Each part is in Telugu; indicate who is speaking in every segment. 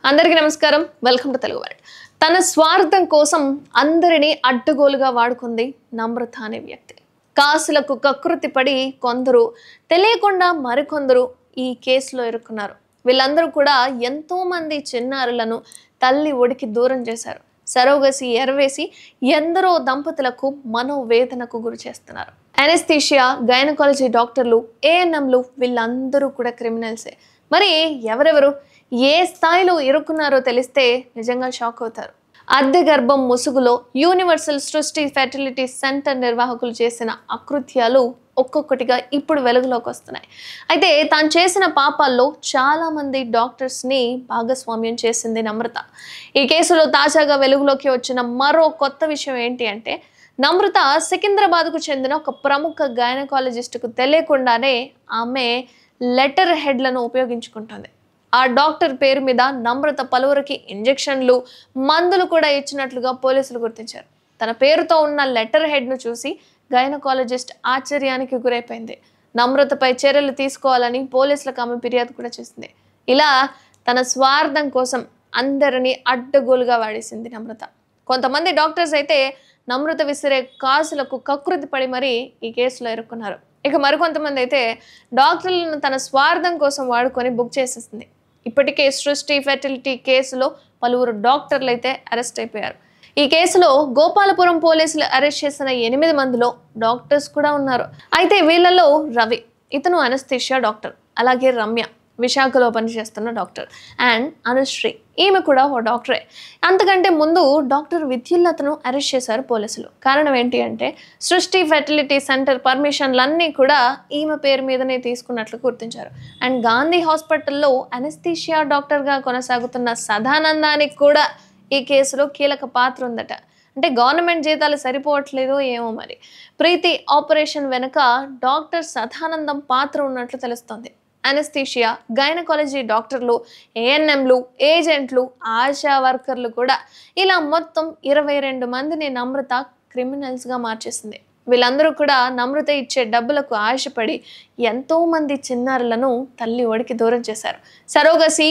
Speaker 1: అందరికీ నమస్కారం. Welcome to Telugu world. తన స్వార్థం కోసం అందరినీ అడ్డగోలుగా వాడుకుంది నమ్రత అనే వ్యక్తి. కాసులకు కకృతి పడి కొందరు, తెలియకుండా మరికొందరు ఈ కేసులో ఇరుక్కున్నారు. వీళ్ళందరూ కూడా ఎంతో మంది చిన్నారులను తల్లి ఒడికి దూరం చేశారు. సరోగసి ఎరవేసి ఎందరో దంపతులకు మనోవేదనకు గురి చేస్తున్నారు. అనెస్థీషియా, గైనకాలజీ డాక్టర్లు, ఏఎన్ఎంలు వీళ్ళందరూ కూడా క్రిమినల్సే. మరి ఎవరెవరు ఏ స్థాయిలో ఇరుక్కున్నారో తెలిస్తే నిజంగా షాక్ అవుతారు. అద్దె గర్భం ముసుగులో యూనివర్సల్ సృష్టి ఫెర్టిలిటీ సెంటర్ నిర్వాహకులు చేసిన అకృత్యాలు ఒక్కొక్కటిగా ఇప్పుడు వెలుగులోకి వస్తున్నాయి. అయితే తాను చేసిన పాపాల్లో చాలా మంది డాక్టర్స్ని భాగస్వామ్యం చేసింది నమ్రత. ఈ కేసులో తాజాగా వెలుగులోకి వచ్చిన మరో కొత్త విషయం ఏంటి అంటే, నమ్రత సికింద్రాబాద్కు చెందిన ఒక ప్రముఖ గైనకాలజిస్టుకు తెలియకుండానే ఆమె లెటర్ హెడ్లను ఉపయోగించుకుంటుంది. ఆ డాక్టర్ పేరు మీద నమ్రత పలువురికి ఇంజెక్షన్లు, మందులు కూడా ఇచ్చినట్లుగా పోలీసులు గుర్తించారు. తన పేరుతో ఉన్న లెటర్ హెడ్ను చూసి గైనకాలజిస్ట్ ఆశ్చర్యానికి గురైపోయింది. నమ్రతపై చర్యలు తీసుకోవాలని పోలీసులకు ఆమె ఫిర్యాదు కూడా చేసింది. ఇలా తన స్వార్థం కోసం అందరినీ అడ్డగోలుగా వాడేసింది నమ్రత. కొంతమంది డాక్టర్స్ అయితే నమ్రత విసిరే కాసులకు కకృతి పడి మరీ ఈ కేసులో ఇరుక్కున్నారు. ఇక మరికొంతమంది అయితే డాక్టర్లను తన స్వార్థం కోసం వాడుకొని బుక్ చేసేసింది. ఇప్పటికే సృష్టి ఫెర్టిలిటీ కేసులో పలువురు డాక్టర్లు అయితే అరెస్ట్ అయిపోయారు. ఈ కేసులో గోపాలపురం పోలీసులు అరెస్ట్ చేసిన 8 మందిలో డాక్టర్స్ కూడా ఉన్నారు. అయితే వీళ్ళలో రవి, ఇతను అనెస్థీషియా డాక్టర్. అలాగే రమ్య, విశాఖలో పనిచేస్తున్న డాక్టర్. అండ్ అనుశ్రీ, ఈమె కూడా ఓ డాక్టరే. అంతకంటే ముందు డాక్టర్ విద్యుల్లతను అరెస్ట్ చేశారు పోలీసులు. కారణం ఏంటి అంటే, సృష్టి ఫెర్టిలిటీ సెంటర్ పర్మిషన్లన్నీ కూడా ఈమె పేరు మీదనే తీసుకున్నట్లు గుర్తించారు. అండ్ గాంధీ హాస్పిటల్లో అనెస్థీషియా డాక్టర్గా కొనసాగుతున్న సదానందానికి కూడా ఈ కేసులో కీలక పాత్ర ఉందట. అంటే గవర్నమెంట్ జీతాలు సరిపోవట్లేదు ఏమో మరి. ప్రీతి ఆపరేషన్ వెనుక డాక్టర్ సదానందం పాత్ర ఉన్నట్లు తెలుస్తోంది. అనెస్థీషియా, గైనకాలజీ డాక్టర్లు, ఏఎన్ఎంలు, ఏజెంట్లు, ఆశా వర్కర్లు కూడా ఇలా మొత్తం 22 మందిని నమ్రత క్రిమినల్స్గా మార్చేసింది. వీళ్ళందరూ కూడా నమ్రత ఇచ్చే డబ్బులకు ఆశపడి ఎంతో మంది చిన్నారులను తల్లి ఒడికి దూరం చేశారు. సరోగసి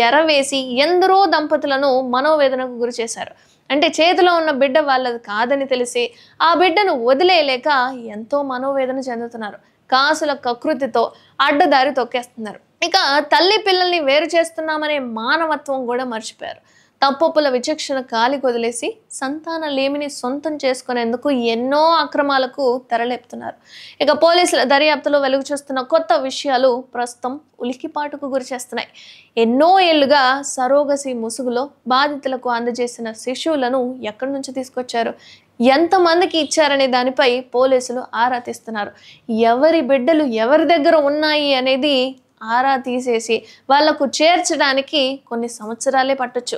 Speaker 1: ఎరవేసి ఎందరో దంపతులను మనోవేదనకు గురి చేశారు. అంటే చేతిలో ఉన్న బిడ్డ వాళ్ళది కాదని తెలిసి ఆ బిడ్డను వదిలేయలేక ఎంతో మనోవేదన చెందుతున్నారు. కాసుల కకృతితో అడ్డదారి తొక్కేస్తున్నారు. ఇక తల్లి పిల్లల్ని వేరు చేస్తున్నామనే మానవత్వం కూడా మర్చిపోయారు. తప్పొప్పుల విచక్షణ కాలి వదిలేసి సంతాన లేమిని సొంతం చేసుకునేందుకు ఎన్నో అక్రమాలకు తెరలేపుతున్నారు. ఇక పోలీసుల దర్యాప్తులో వెలుగు చూస్తున్న కొత్త విషయాలు ప్రస్తుతం ఉలికిపాటుకు గురి చేస్తున్నాయి. ఎన్నో ఏళ్లుగా సరోగసి ముసుగులో బాధితులకు అందజేసిన శిశువులను ఎక్కడి నుంచి తీసుకొచ్చారు, ఎంతమందికి ఇచ్చారనే దానిపై పోలీసులు ఆరా తీస్తున్నారు. ఎవరి బిడ్డలు ఎవరి దగ్గర ఉన్నాయి అనేది ఆరా తీసేసి వాళ్లకు చేర్చడానికి కొన్ని సంవత్సరాలే పట్టొచ్చు.